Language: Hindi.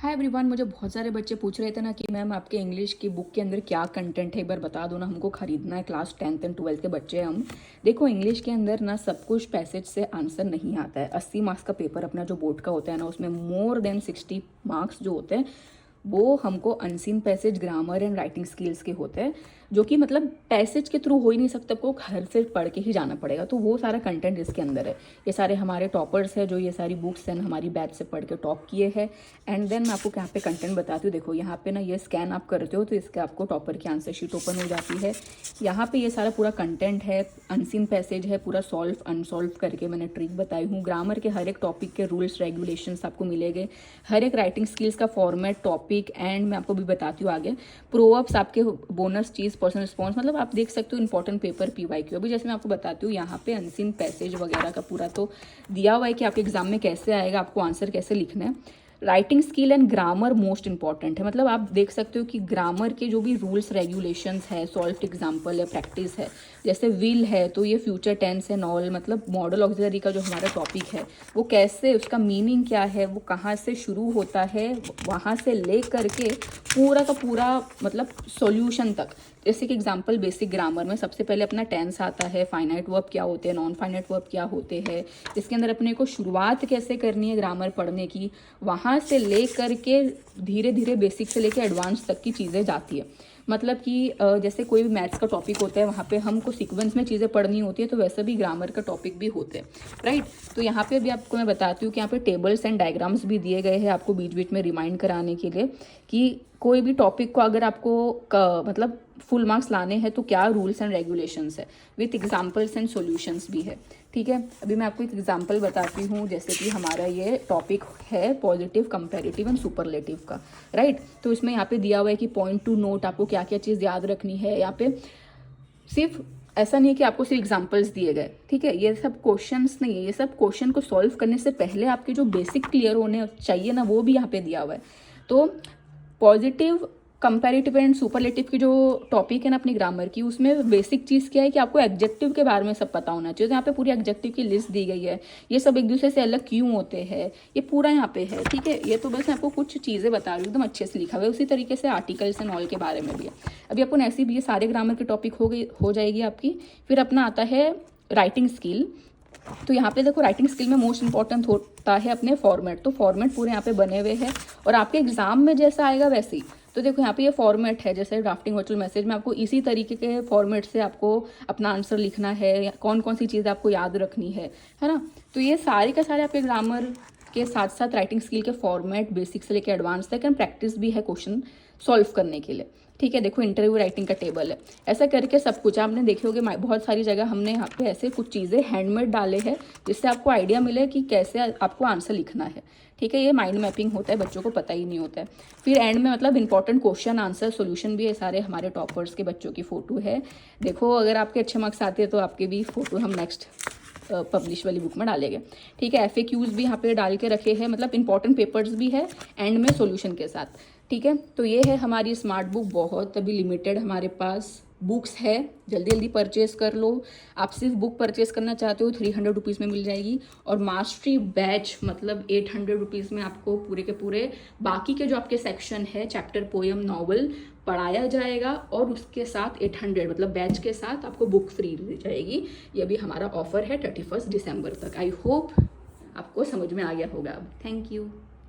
हाय एवरीवन, मुझे बहुत सारे बच्चे पूछ रहे थे ना कि मैम आपके इंग्लिश की बुक के अंदर क्या कंटेंट है, एक बार बता दो ना, हमको खरीदना है। क्लास 10th एंड 12th के बच्चे हैं हम। देखो, इंग्लिश के अंदर ना सब कुछ पैसेज से आंसर नहीं आता है। 80 मार्क्स का पेपर अपना जो बोर्ड का होता है ना, उसमें मोर देन 60 मार्क्स जो होते हैं वो हमको unseen passage, grammar and writing skills के होते हैं, जो कि मतलब पैसेज के थ्रू हो ही नहीं सकता, आपको घर से पढ़ के ही जाना पड़ेगा। तो वो सारा कंटेंट इसके अंदर है। ये सारे हमारे टॉपर्स हैं जो ये सारी बुक्स हैं हमारी बैच से पढ़ के टॉप किए हैं। एंड देन मैं आपको यहाँ पे कंटेंट बताती हूँ। देखो यहाँ पे ना ये स्कैन आप करते हो तो इसके आपको टॉपर की आंसर शीट ओपन हो जाती है। यहाँ पे ये सारा पूरा कंटेंट है, अनसीन पैसेज है, पूरा सॉल्व अनसॉल्व करके मैंने ट्रिक बताई हूँ। ग्रामर के हर एक टॉपिक के रूल्स रेगुलेशंस आपको मिलेंगे, हर एक राइटिंग स्किल्स का फॉर्मेट, टॉपिक, एंड मैं आपको भी बताती हूँ आगे प्रोवर्ब्स, आपके बोनस चीज, पर्सनल रिस्पॉन्स, मतलब आप देख सकते हो इंपॉर्टेंट पेपर PYQ। अभी जैसे मैं आपको बताती हूँ यहाँ पे अनसीन पैसेज वगैरह का पूरा तो दिया हुआ है कि आपके एग्जाम में कैसे आएगा, आपको आंसर कैसे लिखना है। Writing skill and grammar most important है। मतलब आप देख सकते हो कि ग्रामर के जो भी रूल्स रेगुलेशंस है, सॉल्व एग्जाम्पल है, प्रैक्टिस है, जैसे विल है तो ये फ्यूचर टेंस एंड ऑल, मतलब मॉडल ऑक्सिलरी का जो हमारा टॉपिक है वो कैसे, उसका मीनिंग क्या है, वो कहाँ से शुरू होता है, वहाँ से ले करके पूरा का पूरा मतलब सॉल्यूशन तक। जैसे कि एग्जांपल बेसिक ग्रामर में सबसे पहले अपना टेंस आता है, फाइनाइट वर्ब क्या होते हैं, नॉन फाइनाइट वर्ब क्या होते हैं, इसके अंदर अपने को शुरुआत कैसे करनी है ग्रामर पढ़ने की, वहाँ से ले करके धीरे धीरे बेसिक से लेकर एडवांस तक की चीज़ें जाती है। मतलब कि जैसे कोई भी मैथ्स का टॉपिक होता है वहाँ पे हमको सीक्वेंस में चीज़ें पढ़नी होती है, तो वैसे भी ग्रामर का टॉपिक भी होते हैं, राइट। तो यहाँ पे भी आपको मैं बताती हूँ कि यहाँ पे टेबल्स एंड डायग्राम्स भी दिए गए हैं आपको बीच बीच में रिमाइंड कराने के लिए कि कोई भी टॉपिक को अगर आपको मतलब फुल मार्क्स लाने हैं तो क्या रूल्स एंड रेगुलेशंस है, विथ एग्जाम्पल्स एंड सॉल्यूशंस भी है। ठीक है, अभी मैं आपको एक एग्जाम्पल बताती हूँ। जैसे कि हमारा ये टॉपिक है पॉजिटिव, कंपैरेटिव एंड सुपरलेटिव का, राइट। तो इसमें यहाँ पे दिया हुआ है कि पॉइंट टू नोट, आपको क्या क्या चीज़ याद रखनी है। यहाँ पे सिर्फ ऐसा नहीं है कि आपको सिर्फ एग्जाम्पल्स दिए गए, ठीक है, ये सब क्वेश्चंस नहीं है, ये सब क्वेश्चन को सॉल्व करने से पहले आपके जो बेसिक क्लियर होने चाहिए ना, वो भी यहाँ पे दिया हुआ है। तो पॉजिटिव, कंपैरेटिव एंड सुपरलेटिव की जो टॉपिक है ना अपनी ग्रामर की, उसमें बेसिक चीज़ क्या है कि आपको एडजेक्टिव के बारे में सब पता होना चाहिए। तो यहाँ पे पूरी एडजेक्टिव की लिस्ट दी गई है, ये सब एक दूसरे से अलग क्यों होते हैं, ये पूरा यहाँ पे है, ठीक है। ये तो बस मैं आपको कुछ चीज़ें बता रही हूँ, एकदम अच्छे से लिखा हुआ है। उसी तरीके से आर्टिकल्स एंड ऑल के बारे में भी है। अभी आपको ऐसी भी ये सारे ग्रामर के टॉपिक हो जाएगी आपकी। फिर अपना आता है राइटिंग स्किल। तो यहाँ पे देखो राइटिंग स्किल में मोस्ट इंपॉर्टेंट होता है अपने फॉर्मेट। तो फॉर्मेट पूरे यहाँ पे बने हुए हैं और आपके एग्जाम में जैसा आएगा वैसे ही। तो देखो यहाँ पे ये फॉर्मेट है, जैसे ड्राफ्टिंग वर्चुअल मैसेज में आपको इसी तरीके के फॉर्मेट से आपको अपना आंसर लिखना है, कौन कौन सी चीज़ें आपको याद रखनी है ना। तो ये सारे का सारे आपके ग्रामर के साथ साथ राइटिंग स्किल के फॉर्मेट बेसिक से लेकर एडवांस तक, एंड प्रैक्टिस भी है क्वेश्चन सॉल्व करने के लिए, ठीक है। देखो इंटरव्यू राइटिंग का टेबल है, ऐसा करके सब कुछ आपने देखे होगे बहुत सारी जगह हमने यहाँ पे ऐसे कुछ चीज़ें हैंडमेड डाले हैं जिससे आपको आइडिया मिले कि कैसे आपको आंसर लिखना है, ठीक है। ये माइंड मैपिंग होता है, बच्चों को पता ही नहीं होता है। फिर एंड में मतलब इंपॉर्टेंट क्वेश्चन आंसर सोल्यूशन भी है, सारे हमारे टॉपर्स के बच्चों की फ़ोटो है। देखो अगर आपके अच्छे मार्क्स आते हैं तो आपके भी फ़ोटो हम नेक्स्ट पब्लिश वाली बुक में डालेंगे, ठीक है। FAQs भी यहाँ पे डाल के रखे हैं, मतलब इंपॉर्टेंट पेपर्स भी है एंड में सॉल्यूशन के साथ, ठीक है। तो ये है हमारी स्मार्ट बुक, बहुत अभी लिमिटेड हमारे पास बुक्स है, जल्दी जल्दी परचेज कर लो। आप सिर्फ बुक परचेज करना चाहते हो 300 रुपीज़ में मिल जाएगी, और मास्टरी बैच मतलब 800 रुपीज़ में आपको पूरे के पूरे बाकी के जो आपके सेक्शन है, चैप्टर, पोएम, नॉवल पढ़ाया जाएगा, और उसके साथ 800 मतलब बैच के साथ आपको बुक फ्री दी जाएगी। ये भी हमारा ऑफर है 31 दिसंबर तक। आई होप आपको समझ में आ गया होगा अब। Thank you.